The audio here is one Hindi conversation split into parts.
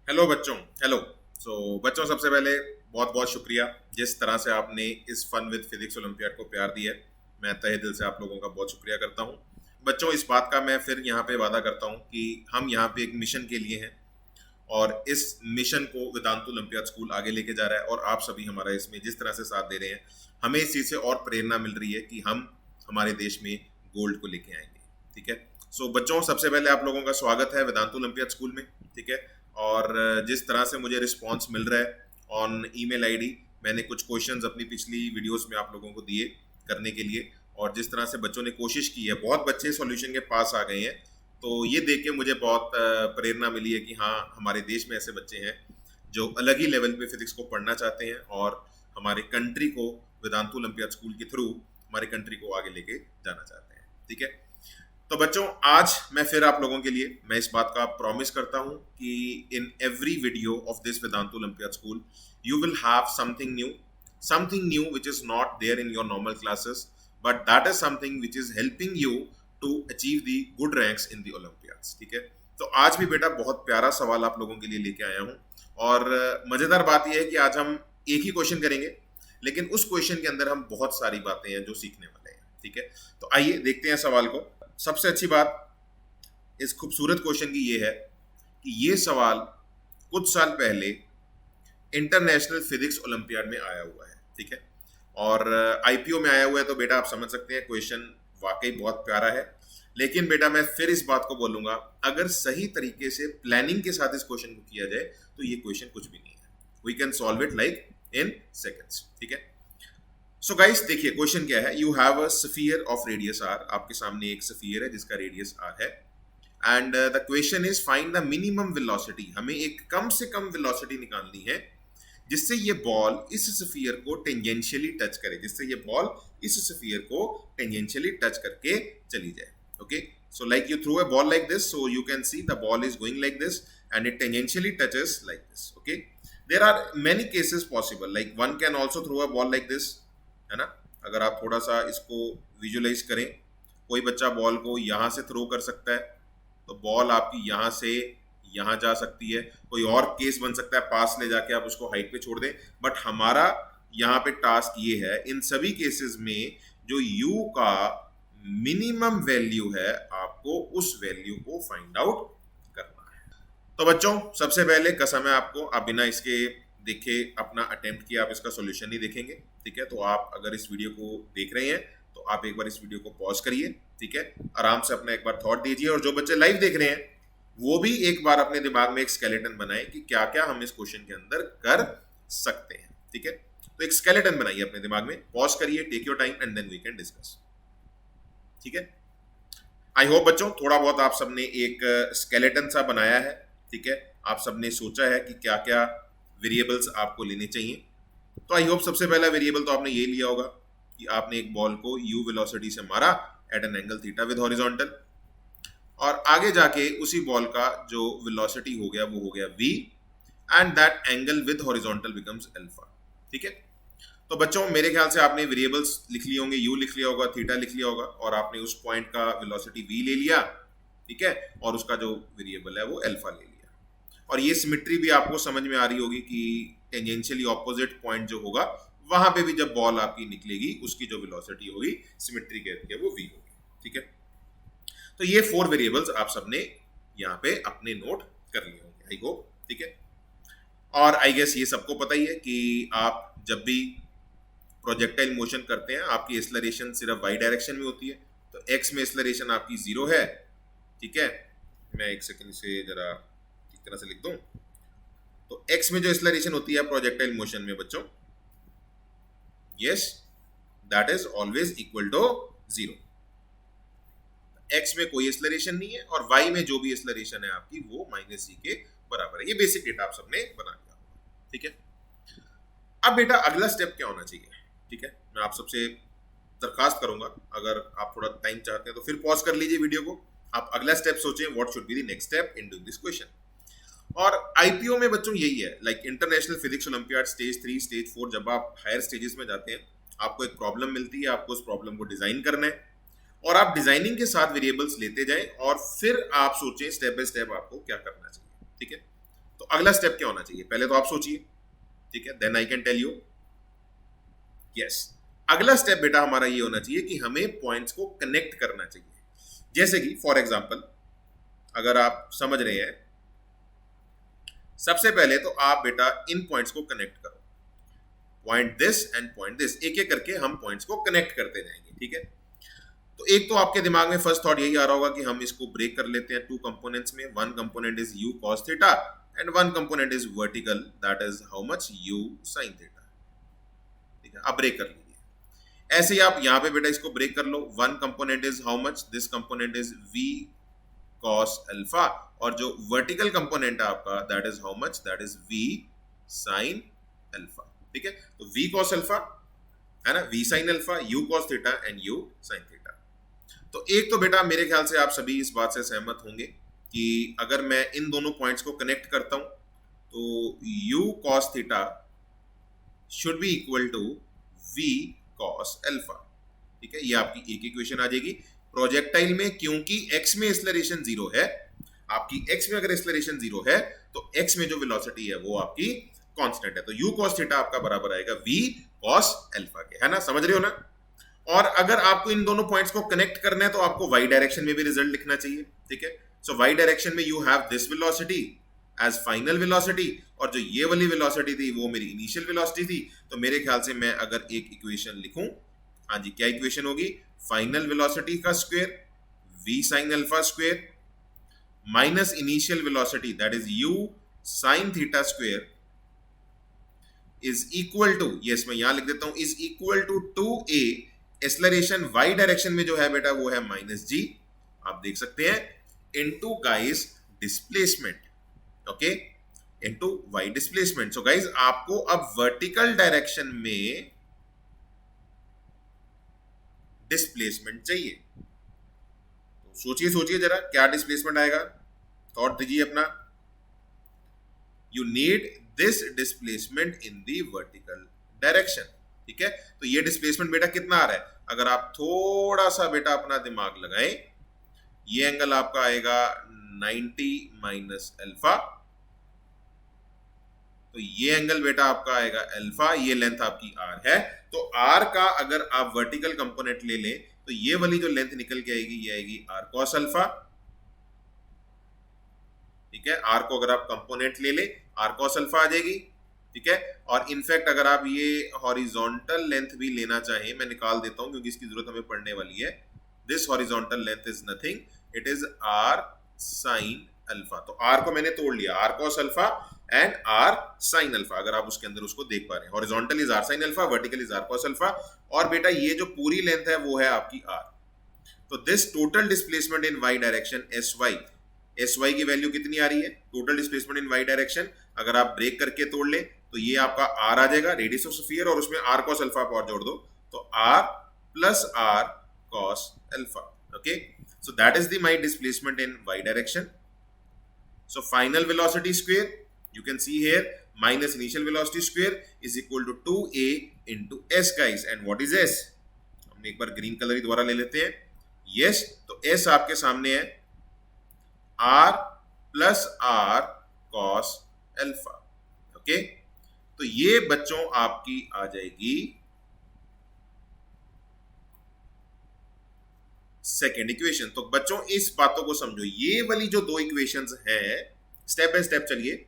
हेलो बच्चों। हेलो। बच्चों, सबसे पहले बहुत बहुत शुक्रिया जिस तरह से आपने इस फन विद फिजिक्स ओलंपियाड को प्यार दिया है। मैं तहे दिल से आप लोगों का बहुत शुक्रिया करता हूँ। बच्चों, इस बात का मैं फिर यहाँ पे वादा करता हूँ कि हम यहाँ पे एक मिशन के लिए हैं और इस मिशन को वेदांत ओलंपियाड स्कूल आगे लेके जा रहा है और आप सभी हमारा इसमें जिस तरह से साथ दे रहे हैं, हमें इस चीज़ से और प्रेरणा मिल रही है कि हम हमारे देश में गोल्ड को लेके आएंगे। ठीक है। बच्चों, सबसे पहले आप लोगों का स्वागत है वेदांत ओलंपियाड स्कूल में। ठीक है। और जिस तरह से मुझे रिस्पांस मिल रहा है ऑन ईमेल आईडी, मैंने कुछ क्वेश्चंस अपनी पिछली वीडियोस में आप लोगों को दिए करने के लिए, और जिस तरह से बच्चों ने कोशिश की है, बहुत बच्चे सॉल्यूशन के पास आ गए हैं। तो ये देख के मुझे बहुत प्रेरणा मिली है कि हाँ, हमारे देश में ऐसे बच्चे हैं जो अलग ही लेवल पे फिजिक्स को पढ़ना चाहते हैं और हमारे कंट्री को वेदांत ओलंपियाड स्कूल के थ्रू हमारे कंट्री को आगे लेके जाना चाहते हैं। ठीक है। तो बच्चों, आज मैं फिर आप लोगों के लिए मैं इस बात का प्रॉमिस करता हूं कि in every video of this Vedantu olympiad school you will have something new which is not there in your normal classes, but that is something which is helping you to achieve the good ranks in the olympiads. ठीक है। तो आज भी बेटा बहुत प्यारा सवाल आप लोगों के लिए लेके आया हूं, और मजेदार बात यह है कि आज हम एक ही क्वेश्चन करेंगे, लेकिन उस क्वेश्चन के अंदर हम बहुत सारी बातें हैं जो सीखने वाले हैं। ठीक है। तो आइए देखते हैं सवाल को। सबसे अच्छी बात इस खूबसूरत क्वेश्चन की ये है कि ये सवाल कुछ साल पहले इंटरनेशनल फिजिक्स ओलंपियाड में आया हुआ है। ठीक है। और आईपीओ में आया हुआ है, तो बेटा आप समझ सकते हैं क्वेश्चन वाकई बहुत प्यारा है। लेकिन बेटा मैं फिर इस बात को बोलूंगा, अगर सही तरीके से प्लानिंग के साथ इस क्वेश्चन को किया जाए तो ये क्वेश्चन कुछ भी नहीं है। We can solve it like in seconds. ठीक है। सो गाइस, देखिए क्वेश्चन क्या है। You have a sphere of radius R. आपके सामने एक स्फीयर है जिसका रेडियस आर है, and the question is find the minimum velocity. हमें एक कम से कम वेलोसिटी निकालनी है जिससे ये बॉल इस स्फीयर को टेंजेंशियली टच करे, जिससे ये बॉल इस स्फीयर को टेंजेंशियली टच करके चली जाए। Okay, so like you throw a ball like this, so you can see the ball is going like this and it tangentially touches like this. Okay, there are many cases possible, like one can also throw a ball like this, है ना। अगर आप थोड़ा सा इसको विजुलाइज करें, कोई बच्चा बॉल को यहाँ से थ्रो कर सकता है, तो बॉल आपकी यहाँ से यहाँ जा सकती है। कोई और केस बन सकता है, पास ले जाके आप उसको हाइट पे छोड़ दें। बट हमारा यहाँ पे टास्क ये है, इन सभी केसेस में जो u का मिनिमम वैल्यू है, आपको उस वैल्यू को फाइंड आउट करना है। तो बच्चों, सबसे पहले कसम है आपको, आप बिना इसके देखे अपना अटेम्प्ट किया आप इसका सॉल्यूशन नहीं देखेंगे। ठीक है। तो आप अगर इस वीडियो को देख रहे हैं तो आप एक बार इस वीडियो को पॉज करिए। ठीक है। आराम से अपना एक बार थॉट दीजिए, और जो बच्चे लाइव देख रहे हैं वो भी एक बार अपने दिमाग में एक स्केलेटन बनाए कि क्या क्या हम इस क्वेश्चन के अंदर कर सकते हैं। ठीक है। तो एक स्केलेटन बनाइए अपने दिमाग में, पॉज करिए, take your time and then we can discuss. ठीक है। आई होप बच्चों थोड़ा बहुत आप सबने एक स्केलेटन सा बनाया है। ठीक है। आप सबने सोचा है कि क्या क्या वेरिएबल्स आपको लेने चाहिए। तो आई होप सबसे पहला वेरिएबल तो आपने ये लिया होगा कि आपने एक बॉल को u वेलोसिटी से मारा at an angle theta with horizontal, और आगे जाके उसी बॉल का जो वेलोसिटी हो गया वो हो गया v, and that angle with horizontal becomes alpha. ठीक है। तो बच्चों, मेरे ख्याल से आपने वेरिएबल्स लिख लिए होंगे, u लिख लिया होगा, थीटा लिख लिया होगा, और आपने उस पॉइंट का वेलोसिटी v ले लिया। ठीक है। और उसका जो वेरिएबल है वो अल्फा ले लिया। और ये सिमेट्री भी आपको समझ में आ रही होगी कि टेंजेंशियली ऑपोजिट पॉइंट जो होगा वहां पे भी जब बॉल आपकी निकलेगी उसकी जो वेलोसिटी होगी सिमेट्री कहती है वो v होगी। ठीक है। तो ये 4 वेरिएबल्स आप सबने यहाँ पे अपने नोट कर लिए होंगे, आई होप। ठीक है। और आई गेस ये सबको पता ही है कि आप जब भी प्रोजेक्टाइल मोशन करते हैं आपकी एक्सेलरेशन सिर्फ y डायरेक्शन में होती है। तो x में एक्सेलरेशन आपकी 0 है। ठीक है। मैं एक सेकंड से जरा इस तरह से लिख दूं। तो x में जो एक्सेलरेशन होती है प्रोजेक्टाइल मोशन में बच्चों, yes, that is always equal to 0। x में कोई एक्सेलरेशन नहीं है, और y में जो भी एक्सेलरेशन है आपकी वो माइनस c के बराबर है। ये बेसिक डेटा आप सबने बना लिया। ठीक है। अब बेटा अगला स्टेप क्या होना चाहिए। ठीक है। मैं आप सबसे दरखास्त करूंगा, अगर आप थोड़ा टाइम चाहते हैं तो फिर पॉज कर लीजिए वीडियो को, आप अगला स्टेप सोचें, what should be the next step in doing this question. और आईपीओ में बच्चों यही है, like international physics olympiad stage 3 stage 4, जब आप हायर स्टेजेस में जाते हैं आपको एक प्रॉब्लम मिलती है, आपको उस प्रॉब्लम को डिजाइन करना है, और आप डिजाइनिंग के साथ वेरिएबल्स लेते जाएं और फिर आप सोचें स्टेप बाय स्टेप आपको क्या करना चाहिए। ठीक है। तो तो अगला स्टेप क्या होना चाहिए, पहले तो आप सोचिए, ठीक है, then I can tell you. Yes, अगला स्टेप बेटा हमारा ये होना चाहिए कि हमें पॉइंट्स को कनेक्ट करना चाहिए। जैसे कि फॉर एग्जांपल अगर आप समझ रहे हैं, सबसे पहले तो आप बेटा इन पॉइंट्स को कनेक्ट करो, point this and point this, एक एक करके हम पॉइंट्स को कनेक्ट करते जाएंगे, ठीक है। तो एक तो आपके दिमाग में फर्स्ट थॉट यही आ रहा होगा कि हम इसको ब्रेक कर लेते हैं टू कंपोनेंट्स में, one component is u cos theta and one component is vertical, that is how much u sin theta, ठीक है। अब ब्रेक कर लीजिए, ऐसे ही आप यहां पे बेटा इसको ब्रेक कर लो, one component is how much, this component is v cos alpha, और जो वर्टिकल कंपोनेंट है आपका that is how much, that is v sin alpha, ठीक है। तो v cos अल्फा है ना, v sin alpha, u cos theta and u sin theta. तो एक तो बेटा मेरे ख्याल से आप सभी इस बात से सहमत होंगे कि अगर मैं इन दोनों पॉइंट्स को कनेक्ट करता हूं तो u cos theta should be equal to v cos alpha, ठीक है। ये आपकी एक इक्वेशन आ जाएगी। प्रोजेक्टाइल में क्योंकि x में एक्सेलरेशन जीरो है, आपकी x में अगर एक्सेलरेशन जीरो है तो x में जो वेलोसिटी है वो आपकी कांस्टेंट है, तो u cos थीटा आपका बराबर आएगा v cos अल्फा के, है ना, समझ रहे हो ना। और अगर आपको इन दोनों पॉइंट्स को कनेक्ट करना है तो आपको y डायरेक्शन में भी रिजल्ट लिखना चाहिए, ठीक है। सो y डायरेक्शन में you have this velocity as final velocity, और जो ये वाली वेलोसिटी थी वो मेरी इनिशियल वेलोसिटी थी। तो मेरे ख्याल से मैं अगर एक इक्वेशन लिखूं, हाँ जी, क्या इक्वेशन होगी, फाइनल वेलोसिटी का square v sin alpha square minus initial velocity that is u sin theta square is equal to, yes मैं यहां लिख देता हूं, is equal to 2a, acceleration y direction में जो है बेटा वो है माइनस g, आप देख सकते हैं, into guys displacement, okay, into y displacement. So guys आपको अब वर्टिकल डायरेक्शन में डिस्प्लेसमेंट चाहिए, तो सोचिए सोचिए जरा क्या डिस्प्लेसमेंट आएगा, थॉट दीजिए अपना। You need this displacement in the vertical direction, ठीक है। तो ये डिस्प्लेसमेंट बेटा कितना आ रहा है, अगर आप थोड़ा सा बेटा अपना दिमाग लगाएं, ये एंगल आपका आएगा 90 माइनस अल्फा, तो ये एंगल बेटा आपका आएगा अल्फा, ये लेंथ आपकी r है, तो r का अगर आप वर्टिकल कंपोनेंट ले लें तो ये वाली जो लेंथ निकल के आएगी ये आएगी r cos अल्फा, ठीक है। r को अगर आप कंपोनेंट ले लें r cos अल्फा आ जाएगी, ठीक है। और इनफैक्ट अगर आप ये हॉरिजॉन्टल लेंथ भी लेना चाहें, मैं निकाल देता हूं क्योंकि इसकी जरूरत हमें पड़ने वाली है, this horizontal length is nothing, it is r sin alpha. तो r को मैंने तोड़ लिया, r cos alpha and r sin alpha, अगर आप उसके अंदर उसको देख पा रहे हैं, horizontal is r sin alpha, vertical is r cos alpha, और बेटा ये जो पूरी लेंथ है वो है आपकी r। तो this total displacement in y direction sy की वैल्यू कितनी आ रही है, total displacement in y direction, अगर आप ब्रेक करके तोड़ ले तो ये आपका r आ जाएगा, रेडियस ऑफ स्फीयर, और उसमें r cos अल्फा और जोड़ दो तो r plus r cos alpha, okay. So that is the my displacement in y direction. So final velocity square you can see here minus initial velocity square is equal to 2a into s guys, and what is s, हम एक बार ग्रीन कलर ही दोबारा ले लेते हैं, yes, तो s आपके सामने है r plus r cos alpha, okay. तो ये बच्चों आपकी आ जाएगी सेकेंड इक्वेशन। तो बच्चों इस बातों को समझो, ये वाली जो दो इक्वेशंस है, स्टेप बाय स्टेप चलिए,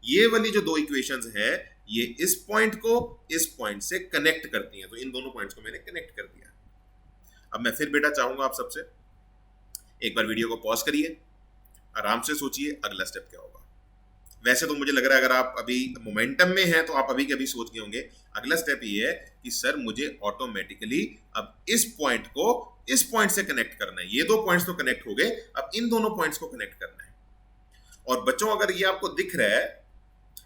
ये वाली जो दो इक्वेशंस है ये इस पॉइंट को इस पॉइंट से कनेक्ट करती हैं, तो इन दोनों पॉइंट्स को मैंने कनेक्ट कर दिया। अब मैं फिर बेटा चाहूंगा आप सबसे एक बार वीडियो को पॉज करिए, आराम से सोचिए अगला स्टेप क्या होगा। वैसे तो मुझे लग रहा है अगर आप अभी मोमेंटम में हैं तो आप अभी के अभी सोच गए होंगे, अगला स्टेप ये है कि सर मुझे ऑटोमेटिकली अब इस पॉइंट को इस पॉइंट से कनेक्ट करना है, ये दो पॉइंट्स तो कनेक्ट हो गए, अब इन दोनों पॉइंट्स को कनेक्ट करना है। और बच्चों अगर ये आपको दिख रहा है,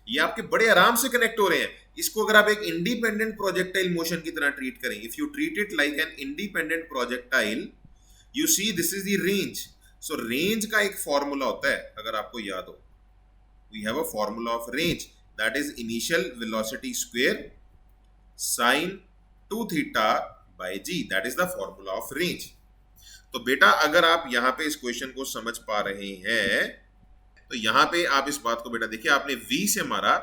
ये आपके बड़े आराम से कनेक्ट हो रहे हैं, इसको अगर आप एक इंडिपेंडेंट प्रोजेक्टाइल मोशन की तरह ट्रीट करें, if you treat it like an independent projectile, you see this is the range. So range का एक फॉर्मूला होता है, अगर आपको याद हो, we have a formula of range that is initial velocity square sine 2 theta by g, that is the formula of range. तो बेटा अगर आप यहां पे इस क्वेश्चन को समझ पा रहे हैं तो यहां पे आप इस बात को बेटा देखिए, आपने v से मारा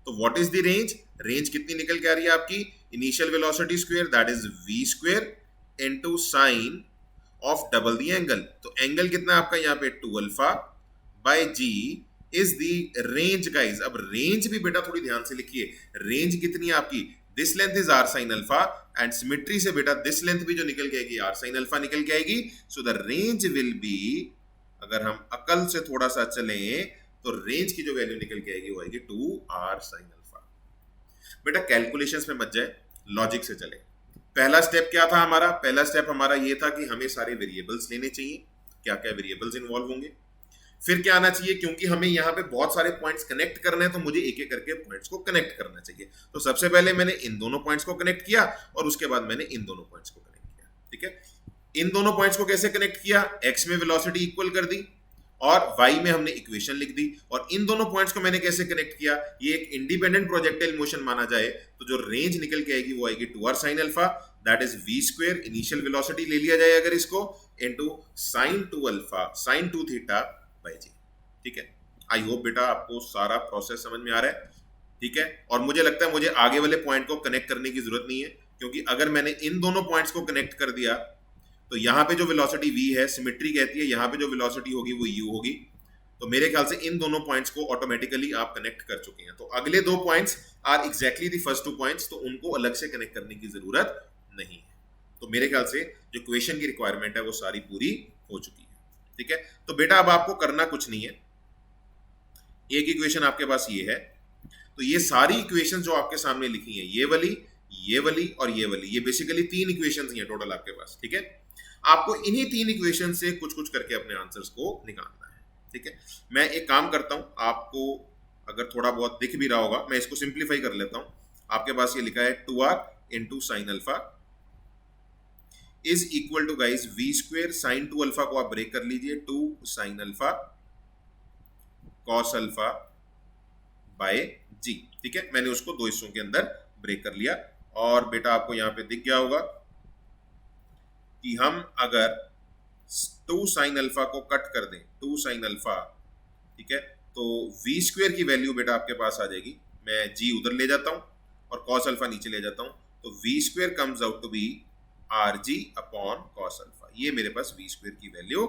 तो what is the range, range कितनी निकल के आ रही है आपकी, initial velocity square that is v square into sine of double the angle. तो एंगल कितना है आपका यहाँ पे 2 alpha by g is the range guys. अब रेंज भी बेटा थोड़ी ध्यान से लिखिए, रेंज कितनी है आपकी, this length is r sin alpha and symmetry से बेटा दिस लेंथ भी जो निकल के आएगी r sin अल्फा निकल के आएगी। So the range will be, अगर हम अकल से थोड़ा सा चलें तो रेंज की जो वैल्यू निकल के आएगी वो आएगी 2r sin अल्फा। बेटा कैलकुलेशंस में मत जाए, लॉजिक से चले। पहला स्टेप क्या था हमारा, पहला स्टेप हमारा ये था कि हमें सारे वेरिएबल्स लेने चाहिए, क्या क्या वेरिएबल्स इन्वॉल्व होंगे। फिर क्या आना चाहिए, क्योंकि हमें यहाँ पे बहुत सारे पॉइंट्स कनेक्ट करने हैं तो मुझे एक एक करके पॉइंट्स को कनेक्ट करना चाहिए। तो सबसे पहले मैंने इन दोनों पॉइंट्स को कनेक्ट किया और उसके बाद मैंने इन दोनों पॉइंट्स को कनेक्ट किया। ठीक है, इन दोनों पॉइंट्स को कैसे कनेक्ट किया, x में वेलोसिटी इक्वल कर दी और y में हमने इक्वेशन लिख दी। और इन दोनों पॉइंट्स को मैंने कैसे कनेक्ट किया, ये एक इंडिपेंडेंट प्रोजेक्टाइल मोशन माना जाए तो जो रेंज निकल के आएगी वो आएगी 2r sin alpha that is v square, initial velocity ले लिया जाए अगर इसको, into sin 2 alpha sin 2 theta by g। ठीक है, आई होप बेटा आपको सारा प्रोसेस समझ में आ रहा है। ठीक है, और मुझे लगता है मुझे आगे वाले पॉइंट को कनेक्ट करने की जरूरत नहीं है, क्योंकि अगर मैंने इन दोनों पॉइंट्स को कनेक्ट कर दिया तो यहाँ पे जो वेलोसिटी v है, सिमेट्री कहती है यहाँ पे जो वेलोसिटी होगी वो u होगी। तो मेरे ख्याल से इन दोनों पॉइंट्स को ऑटोमेटिकली आप कनेक्ट कर चुके हैं। तो अगले दो points are exactly the first two points, तो उनको अलग से कनेक्ट करने की जरूरत नहीं है। तो मेरे ख्याल से जो क्वेश्चन की रिक्वायरमेंट है वो सारी पूरी हो चुकी है। ठीक है, तो बेटा अब आपको करना कुछ नहीं है, एक इक्वेशन आपके पास ये है, तो ये सारी इक्वेशन जो आपके सामने लिखी है, ये वाली और ये वाली, ये बेसिकली 3 इक्वेशन हैं टोटल आपके पास। ठीक है, आपको इन्हीं 3 इक्वेशन से कुछ कुछ करके अपने आंसर्स को निकालना है। ठीक है, मैं एक काम करता हूं, आपको अगर थोड़ा बहुत दिख भी रहा होगा, मैं इसको सिंप्लीफाई कर लेता हूं। आपके पास ये लिखा है 2r into sine alpha is equal to guys v square, sine 2 alpha को आप ब्रेक कर लीजिए, 2 sine alpha cos alpha by g। ठीक है, मैंने उसको दो हिस्सों के अंदर ब्रेक कर लिया। और बेटा आपको यहां पे दिख गया होगा कि हम अगर 2 साइन अल्फा को कट कर दें, 2 साइन अल्फा, ठीक है, तो v स्क्वेयर की वैल्यू बेटा आपके पास आ जाएगी, मैं g उधर ले जाता हूं और cos अल्फा नीचे ले जाता हूं, तो v square comes out to be rg upon cos alpha. ये मेरे पास v स्क्वेयर की वैल्यू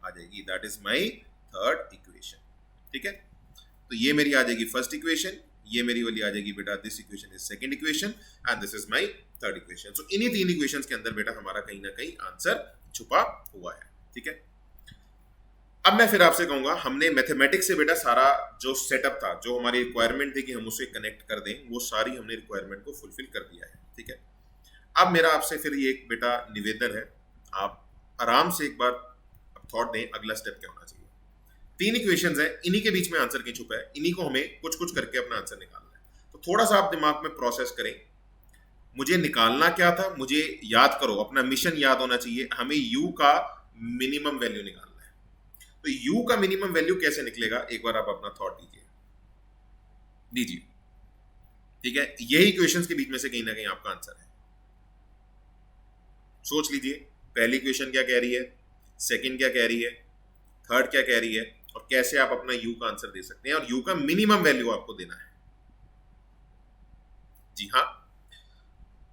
आ जाएगी, that is my third equation. ठीक है, तो ये मेरी आ जाएगी फर्स्ट इक्वेशन, ये मेरी वाली आ जाएगी बेटा, this equation is second equation and this is my third equation. So इन्हीं 3 इक्वेशंस के अंदर बेटा हमारा कहीं ना कहीं आंसर छुपा हुआ है। ठीक है, अब मैं फिर आपसे कहूंगा, हमने मैथमेटिक्स से बेटा सारा जो सेटअप था, जो हमारी रिक्वायरमेंट थी कि हम उसे कनेक्ट कर दें, वो सारी हमने रिक्वायरमेंट को फुलफिल कर दिया है। ठीक है, अब मेरा आपसे फिर ये एक बेटा निवेदन है, आप आराम से एक बार थॉट दें अगला स्टेप क्या होना चाहिए। 3 इक्वेशंस हैं, इन्हीं के बीच में आंसर क्यों छुपा है, इन्हीं को हमें कुछ कुछ करके अपना आंसर निकालना है। तो थोड़ा सा आप दिमाग में प्रोसेस करें, मुझे निकालना क्या था, मुझे याद करो, अपना मिशन याद होना चाहिए, हमें u का मिनिमम वैल्यू निकालना है। तो u का मिनिमम वैल्यू कैसे निकलेगा, एक बार आप अपना थॉट दीजिए। ठीक है, यही इक्वेशंस के बीच में से कहीं ना कहीं आपका आंसर है। सोच लीजिए, पहली इक्वेशन क्या कह रही है, सेकंड क्या कह रही है, थर्ड क्या कह रही है, और कैसे आप अपना u का आंसर दे सकते हैं, और u का मिनिमम वैल्यू आपको देना है। जी हाँ,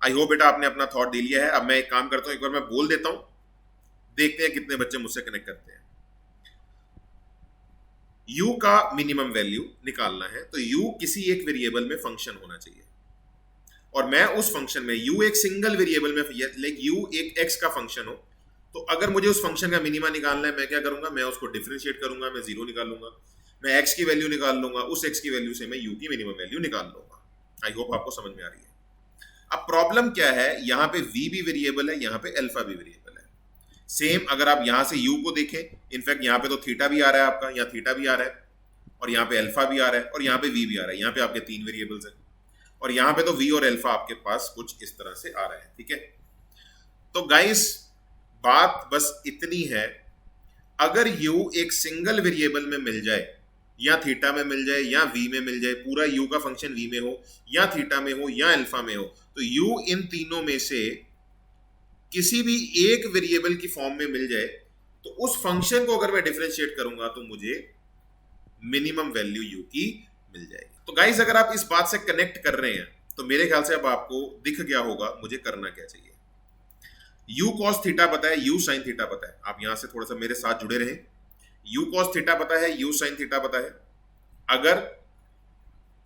आई होप बेटा आपने अपना थॉट दे लिया है। अब मैं एक काम करता हूं, एक बार मैं बोल देता हूं, देखते हैं कितने बच्चे मुझसे कनेक्ट करते हैं। u का मिनिमम वैल्यू निकालना है, तो u किसी एक वेरिएबल में फंक्शन होना चाहिए, और मैं उस फंक्शन में u एक सिंगल वेरिएबल में, लाइक u एक x का फंक्शन हो, तो अगर मुझे उस फंक्शन का मिनिमा निकालना है, मैं क्या करूंगा, मैं उसको डिफरेंशिएट करूंगा, मैं 0 निकाल लूंगा, मैं x की वैल्यू निकाल लूंगा, उस x की वैल्यू से मैं u की मिनिमम वैल्यू निकाल लूंगा। आई होप आपको समझ में आ रही है। अब प्रॉब्लम क्या है, यहां पे v भी वेरिएबल है, यहां पे अल्फा भी वेरिएबल है। सेम अगर आप यहां से u को देखें, इनफैक्ट यहां पे तो थीटा भी आ रहा है आपका, यहाँ थीटा भी आ रहा है, और यहाँ पे अल्फा भी आ रहा है, और यहाँ पे v भी आ रहा है। यहाँ पे आपके 3 वेरिएबल्स हैं, और यहाँ पे तो v और अल्फा आपके पास कुछ इस तरह से आ रहा है। ठीक है, तो गाइस बात बस इतनी है, अगर u एक सिंगल वेरिएबल में मिल जाए, या थीटा में मिल जाए या v में मिल जाए, पूरा u का फंक्शन v में हो या थीटा में हो या अल्फा में हो, तो u इन तीनों में से किसी भी एक वेरिएबल की फॉर्म में मिल जाए, तो उस फंक्शन को अगर मैं डिफरेंशिएट करूंगा तो मुझे मिनिमम वैल्यू यू की मिल जाएगी। तो गाइस अगर आप इस बात से कनेक्ट कर रहे हैं तो मेरे ख्याल से अब आपको दिख गया होगा मुझे करना क्या चाहिए। यू कॉस थीटा पता है, यू साइन थीटा पता है, आप यहां से थोड़ा सा मेरे साथ जुड़े रहें। यू कॉस थीटा पता है, यू साइन थीटा पता है, अगर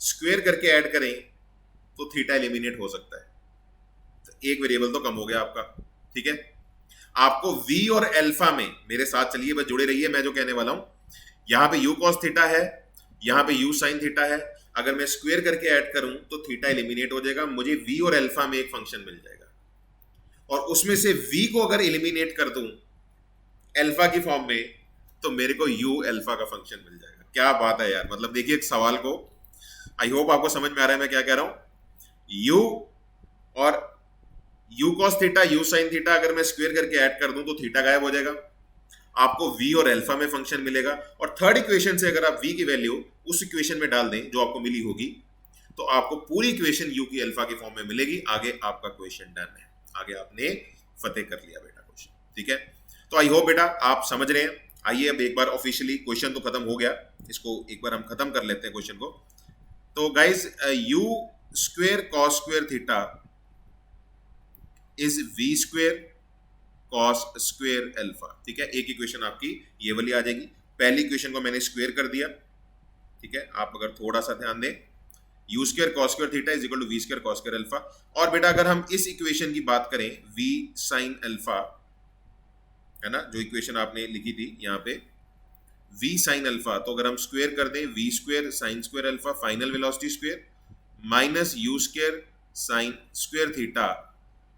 स्क्वायर करके ऐड करें तो थीटा एलिमिनेट हो सकता है, तो एक वेरिएबल तो कम हो गया आपका। ठीक है, आपको v और अल्फा में मेरे साथ चलिए बस जुड़े रहिए, मैं जो कहने वाला हूं यहां पे u cos थीटा है, यहां पे u sin थीटा है, अगर मैं स्क्वायर करके ऐड करूं तो थीटा एलिमिनेट हो जाएगा, मुझे v और अल्फा में एक फंक्शन मिल जाएगा, और उसमें से v को अगर एलिमिनेट कर दूं अल्फा की फॉर्म में तो मेरे को u अल्फा का फंक्शन मिल जाएगा। क्या बात है यार, मतलब देखिए एक सवाल को, आई होप आपको समझ में आ रहा है मैं क्या कह रहा हूं। u और u cos theta u sin theta अगर मैं स्क्वायर करके ऐड कर दूं तो थीटा गायब हो जाएगा, आपको v और अल्फा में फंक्शन मिलेगा, और थर्ड इक्वेशन से अगर आप v की वैल्यू उस इक्वेशन में डाल दें जो आपको मिली होगी तो आपको पूरी इक्वेशन u की अल्फा की फॉर्म में मिलेगी। आगे आपका क्वेश्चन डन है, आगे आपने फतेह कर लिया बेटा क्वेश्चन। ठीक है, तो आई होप बेटा आप समझ रहे हैं। आइए अब एक बार ऑफिशियली, क्वेश्चन तो खत्म हो गया, इसको एक बार हम खत्म कर लेते हैं क्वेश्चन को। तो guys u square cos square theta is v square cos square alpha. ठीक है, एक इक्वेशन आपकी ये वाली आ जाएगी, पहली इक्वेशन को मैंने स्क्वायर कर दिया। ठीक है, आप अगर थोड़ा सा ध्यान दें, u square cos square theta is equal to v square cos square alpha. और बेटा अगर हम इस इक्वेशन की बात करें v साइन अल्फा, है ना, जो इक्वेशन आपने लिखी थी यहाँ पे v साइन अल्फा, तो अगर हम स्क्वायर कर दें v square sine square alpha final velocity square minus u square sine square theta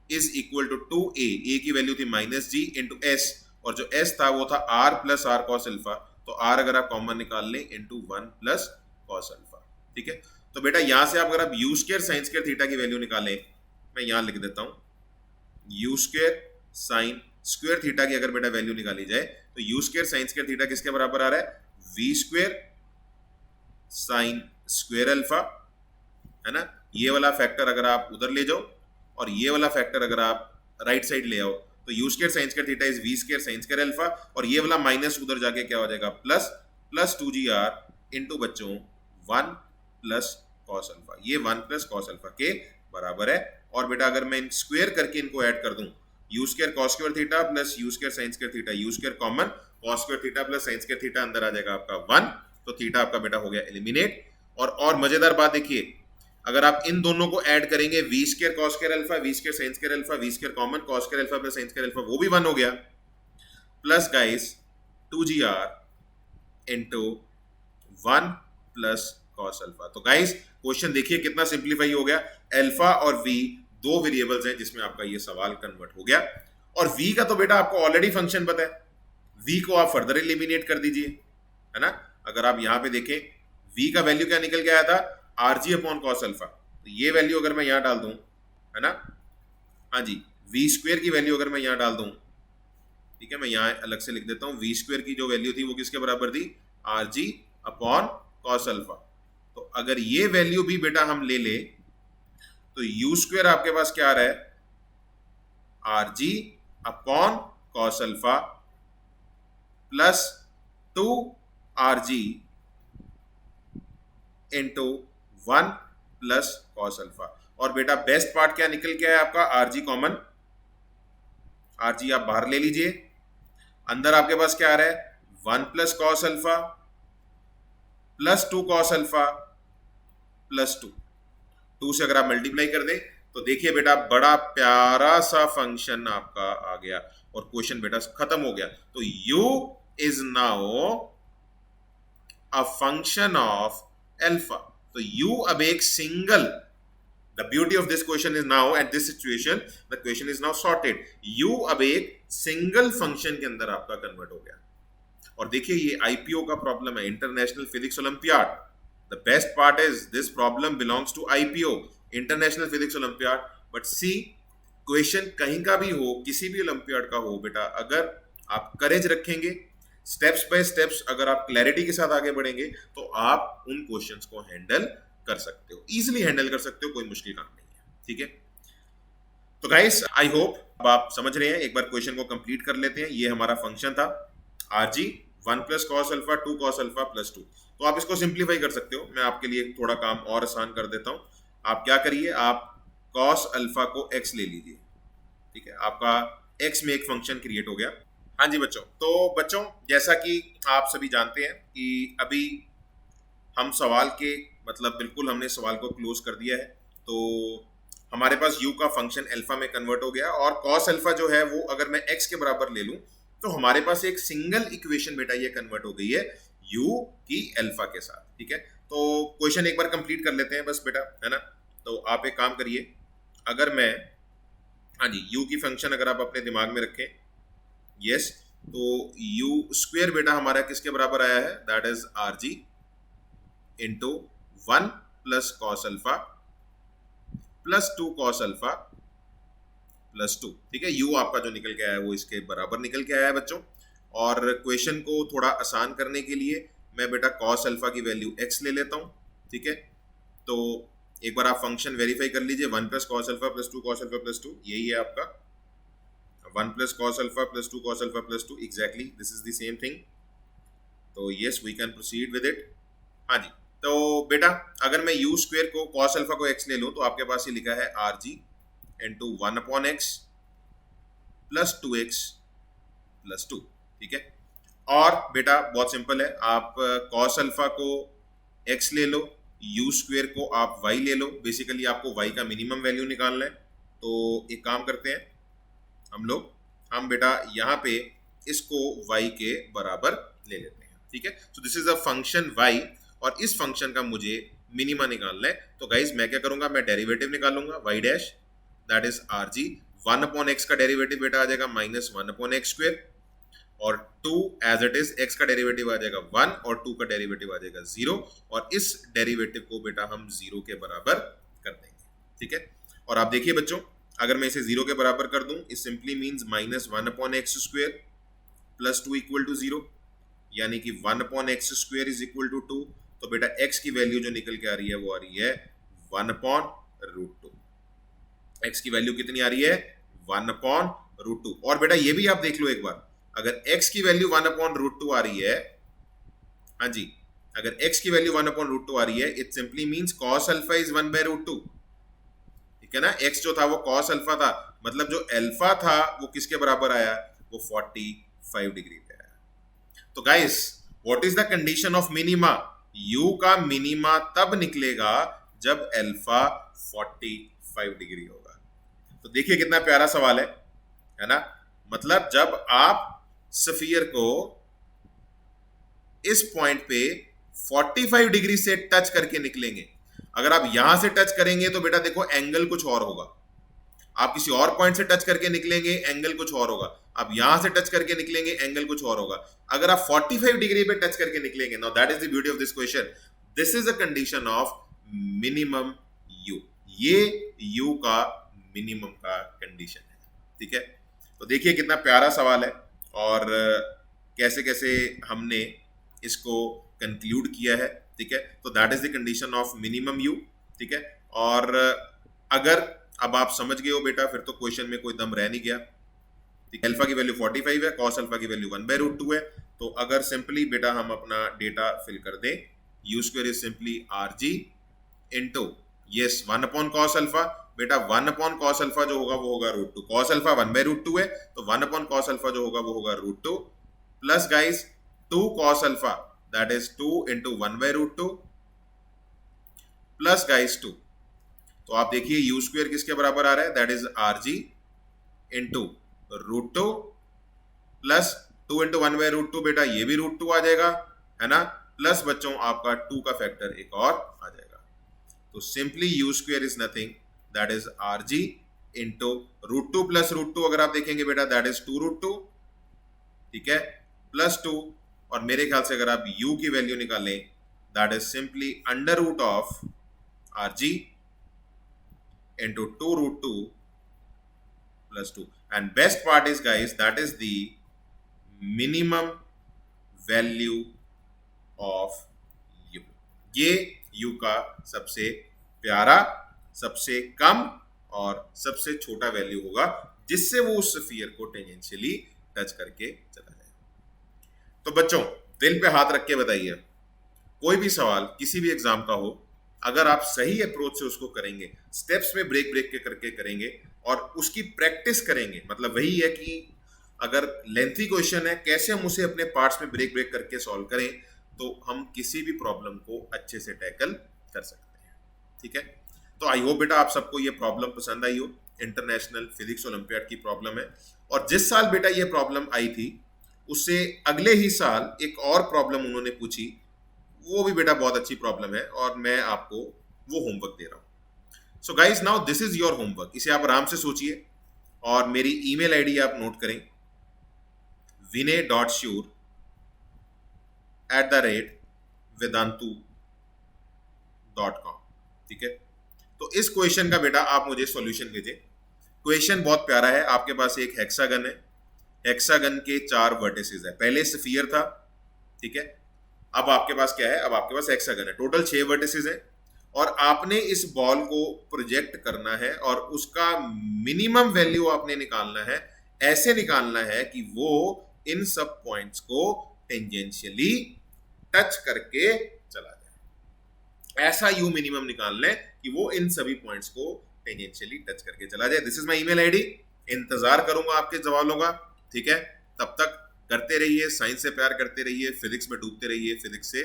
is equal to 2a, a की वैल्यू थी माइनस जी इंटू एस, और जो s था वो था r plus R cos alpha, तो r अगर आप कॉमन निकाल लें इंटू 1 प्लस कॉस अल्फा। ठीक है, तो बेटा यहां से आप अगर आप u square sine square theta की वैल्यू निकालें, मैं यहां लिख देता हूं u square sine square theta की अगर बेटा वैल्यू निकाली जाए तो u square sine square theta किसके बराबर आ रहा है, v square sine square alpha, है ना, ये वाला फैक्टर अगर आप उधर ले जाओ और ये वाला फैक्टर अगर आप राइट साइड ले आओ तो u square sine square theta is v square sine square alpha, और ये वाला माइनस उधर जाके क्या हो जाएगा प्लस प्लस 2gr इंटू बच्चों 1 प्लस कॉस अल्फा, ये 1 प्लस कॉस अल्फा के बराबर है। और बेटा अगर मैं स्क्वायर करके इनको ऐड कर दूं u square cos square theta plus u square sine square theta, u square common, cos square theta plus sign square theta अंदर आ जाएगा आपका 1, तो थीटा आपका बेटा हो गया एलिमिनेट। और मजेदार बात देखिए, अगर आप इन दोनों को ऐड करेंगे v square cos square alpha v square sine square alpha v square common cos square alpha plus sign square alpha, वो भी 1 हो गया, plus guys 2gr into 1 plus cos alpha. तो गाइस क्वेश्चन देखिए कितना सिंप्लीफाई हो गया, अल्फा और v दो वेरिएबल्स हैं जिसमें आपका ये सवाल कन्वर्ट हो गया, और v का तो बेटा आपको ऑलरेडी फंक्शन पता है, v को आप फर्दर एलिमिनेट कर दीजिए, है ना। अगर आप यहां पे देखें v का वैल्यू क्या निकल के आया था, आरजी अपॉन कॉस अल्फा, तो ये वैल्यू अगर मैं यहां डाल दूं, है ना, हाँ जी, v स्क्वायर की वैल्यू अगर मैं यहां डाल दूं, ठीक है, मैं यहां अलग से लिख देता हूं, v स्क्वायर की जो वैल्यू थी वो किसके बराबर थी, आरजी अपॉन कॉस अल्फा। तो अगर ये वैल्यू भी बेटा हम ले ले तो u स्क्वायर आपके पास क्या आ रहा है, RG upon cos alpha plus 2rg into 1 plus cos alpha. और बेटा बेस्ट पार्ट क्या निकल के आया आपका, आरजी कॉमन, आरजी आप बाहर ले लीजिए, अंदर आपके पास क्या आ रहा है 1 plus cos alpha plus 2 cos alpha plus 2 से अगर आप मल्टीप्लाई कर दें तो देखिए बेटा बड़ा प्यारा सा फंक्शन आपका आ गया और क्वेश्चन बेटा खत्म हो गया। तो u is now a function of alpha. तो u अब एक single, the beauty of this question is now at this situation the question is now sorted, u अब एक सिंगल फंक्शन के अंदर आपका कन्वर्ट हो गया। और देखिए ये IPO का प्रॉब्लम है, international physics olympiad. The best part is this problem belongs to IPO, international physics olympiad. But see question कहीं का भी हो, किसी भी ओलंपियाड का हो बेटा, अगर आप करेज रखेंगे, स्टेप्स बाय स्टेप्स अगर आप क्लैरिटी के साथ आगे बढ़ेंगे तो आप उन क्वेश्चंस को हैंडल कर सकते हो, इजीली हैंडल कर सकते हो, कोई मुश्किल काम नहीं है। ठीक है, तो गाइस आई होप अब आप समझ रहे हैं। एक बार क्वेश्चन को कंप्लीट कर लेते हैं। ये हमारा फंक्शन था RG 1 plus cos alpha 2 cos alpha plus 2। तो आप इसको सिंप्लीफाई कर सकते हो, मैं आपके लिए थोड़ा काम और आसान कर देता हूँ। आप क्या करिए, आप कॉस अल्फा को x ले लीजिए, ठीक है, आपका x में एक फंक्शन क्रिएट हो गया। हाँ जी बच्चों, तो बच्चों जैसा कि आप सभी जानते हैं कि अभी हम सवाल के मतलब बिल्कुल हमने सवाल को क्लोज कर दिया है। तो हमारे पास u का फंक्शन अल्फा में कन्वर्ट हो गया और cos अल्फा जो है वो अगर मैं x के बराबर ले लूं तो हमारे पास एक सिंगल इक्वेशन बेटा ये कन्वर्ट हो गई है u की अल्फा के साथ, ठीक है। तो क्वेश्चन एक बार कंप्लीट कर लेते हैं बस बेटा, है ना। तो आप एक काम करिए, अगर मैं, हाँ जी, u की फंक्शन अगर आप अपने दिमाग में रखें, यस, तो u स्क्वेयर बेटा हमारा किसके बराबर आया है, that is R G into 1 plus cos alpha plus 2 cos alpha plus 2, ठीक है। u आपका जो निकल के आया है वो इसके बराबर निकल के आया है बच्चों। और क्वेश्चन को थोड़ा आसान करने के लिए मैं बेटा कॉस अल्फा की वैल्यू x ले लेता हूँ, ठीक है। तो एक बार आप फंक्शन वेरीफाई कर लीजिए, 1 plus cos alpha plus 2 cos alpha plus 2, यही है आपका 1 plus cos alpha plus 2 cos alpha plus 2, exactly this is the same thing. तो yes we can proceed with it. हाँ जी, तो बेटा अगर मैं u स्क्वेयर को cos अल्फा को x ले लूं तो आपके पास ये लिखा है are G into 1 upon x plus 2x plus 2, ठीक है। और बेटा बहुत सिंपल है, आप cos अल्फा को x ले लो, u स्क्वेयर को आप y ले लो, बेसिकली आपको y का मिनिमम वैल्यू निकालना है। तो एक काम करते हैं हम बेटा यहाँ पे इसको y के बराबर ले लेते हैं, ठीक है। So this is a function y और इस फंक्शन का मुझे मिनिमा निकालना है। तो गाइज मैं क्या करूंगा, मैं डेरिवेटिव निकालूंगा y dash, that is R ji, 1 upon x का डेरिवेटिव बेटा आ जाएगा माइनस 1 अपॉन एक्स स्क्वेयर, और 2 एज इट इज, x का डेरिवेटिव आ जाएगा 1 और 2 का डेरिवेटिव आ जाएगा 0, और इस डेरिवेटिव को बेटा हम 0 के बराबर कर देंगे, ठीक है। और आप देखिए बच्चों, अगर मैं इसे 0 के बराबर कर दूं, it simply means minus 1 upon X square plus 2 equal to 0, यानी कि 1 upon X square is equal to 2। तो बेटा x की वैल्यू जो निकल के आ रही है वो आ रही है 1 अपॉन रूट 2। x की वैल्यू कितनी आ रही है, 1 अपॉन रूट 2। और बेटा ये भी आप देख लो एक बार, अगर x की वैल्यू 1 अपॉन रूट 2 आ रही है, हाँ जी, अगर x की वैल्यू 1 अपॉन रूट 2 आ रही है, it simply means cos alpha is 1 by root 2, ठीक है ना। x जो था वो cos अल्फा था, मतलब जो अल्फा था वो किसके बराबर आया, वो 45 डिग्री पे आया। तो guys what is the condition of minima, u का मिनिमा तब निकलेगा जब अल्फा 45 डिग्री होगा। तो देखिए कितना प्यारा सवाल है ना। मतलब जब आप स्फीयर को इस पॉइंट पे 45 डिग्री से टच करके निकलेंगे, अगर आप यहां से टच करेंगे तो बेटा देखो एंगल कुछ और होगा, आप किसी और पॉइंट से टच करके निकलेंगे एंगल कुछ और होगा, आप यहां से टच करके निकलेंगे एंगल कुछ और होगा। अगर आप 45 डिग्री पे टच करके निकलेंगे, now that is the beauty of this question, this is a condition of minimum u, ये u का मिनिमम का कंडीशन है, ठीक है। तो देखिए कितना प्यारा सवाल है और कैसे कैसे हमने इसको कंक्लूड किया है, ठीक है। तो that is the condition of minimum u, ठीक है। और अगर अब आप समझ गए हो बेटा, फिर तो क्वेश्चन में कोई दम रह नहीं गया, ठीक है। अल्फा की वैल्यू 45 है, cos अल्फा की वैल्यू 1 बाय रूट 2 है। तो अगर सिंपली बेटा हम अपना डेटा फिल कर दें, u square is simply R G into, yes, 1 upon cos alpha, बेटा 1 अपॉन cos अल्फा जो होगा वो होगा root 2, cos alpha 1 by root 2 है, तो 1 अपॉन cos अल्फा जो होगा वो होगा root 2, plus guys 2 cos alpha, that is 2 into 1 by root 2, plus guys 2। तो आप देखिए u स्क्वेयर किसके बराबर आ रहा है, that is R G into root 2 plus 2 into 1 by root 2, बेटा ये भी रूट 2 आ जाएगा, है ना, प्लस बच्चों आपका 2 का फैक्टर एक और आ जाएगा। तो simply u square is nothing, that is R G into root 2 plus root 2, अगर आप देखेंगे बेटा दैट इज 2 रूट 2, ठीक है, प्लस 2, और मेरे ख्याल से अगर आप u की वैल्यू निकालें, that is simply under root of R G into 2 root 2 plus 2, and best part is guys that is the minimum value of u, ये u का सबसे प्यारा, सबसे कम और सबसे छोटा वैल्यू होगा जिससे वो उस स्फीयर को टेंजेंशियली टच करके चला जाए। तो बच्चों दिल पे हाथ रख के बताइए, कोई भी सवाल किसी भी एग्जाम का हो, अगर आप सही अप्रोच से उसको करेंगे, स्टेप्स में ब्रेक ब्रेक के करके करेंगे और उसकी प्रैक्टिस करेंगे, मतलब वही है कि अगर लेंथी क्वेश्चन है कैसे हम उसे अपने पार्ट्स में ब्रेक ब्रेक करके सॉल्व करें, तो हम किसी भी प्रॉब्लम को अच्छे से टैकल कर सकते हैं। ठीक है, तो आई होप बेटा आप सबको ये प्रॉब्लम पसंद आई हो। इंटरनेशनल फिजिक्स ओलंपियाड की प्रॉब्लम है, और जिस साल बेटा ये प्रॉब्लम आई थी उससे अगले ही साल एक और प्रॉब्लम उन्होंने पूछी, वो भी बेटा बहुत अच्छी प्रॉब्लम है और मैं आपको वो होमवर्क दे रहा हूं। So guys now this is your homework, इसे आप आराम से सोचिए और मेरी ईमेल आईडी आप नोट करें, vinay.shure@vedantu.com। ठीक है, तो इस क्वेश्चन का बेटा आप मुझे सॉल्यूशन भेजें। क्वेश्चन बहुत प्यारा है, आपके पास एक हेक्सागन है, हेक्सागन के 4 वर्टिसेस है, पहले स्फीयर था, ठीक है, अब आपके पास क्या है, अब आपके पास हेक्सागन है, टोटल 6 वर्टिसेस है और आपने इस बॉल को प्रोजेक्ट करना है और उसका मिनिमम वैल्यू आपने निकालना है, ऐसे निकालना है कि वो इन सब पॉइंट्स को टेंजेंशियली टच करके चला जाए। ऐसा यू मिनिमम निकालना है कि वो इन सभी पॉइंट्स को टेंजेंशियली टच करके चला जाए। This is my email ID, इंतजार करूंगा आपके सवालों का। ठीक है, तब तक करते रहिए, साइंस से प्यार करते रहिए, फिजिक्स में डूबते रहिए, फिजिक्स से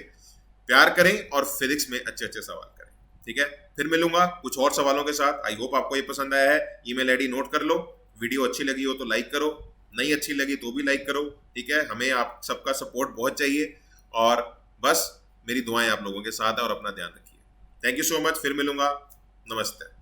प्यार करें और फिजिक्स में अच्छे अच्छे सवाल करें। ठीक है, फिर मिलूंगा कुछ और सवालों के साथ। आई होप आपको ये पसंद आया है। ईमेल आईडी नोट कर लो, वीडियो अच्छी लगी हो तो लाइक करो, नहीं अच्छी लगी तो भी लाइक करो। ठीक है, हमें आप सबका सपोर्ट बहुत चाहिए और बस मेरी दुआएं आप लोगों के साथ है और अपना ध्यान रखिए। थैंक यू सो मच, फिर मिलूंगा, नमस्ते।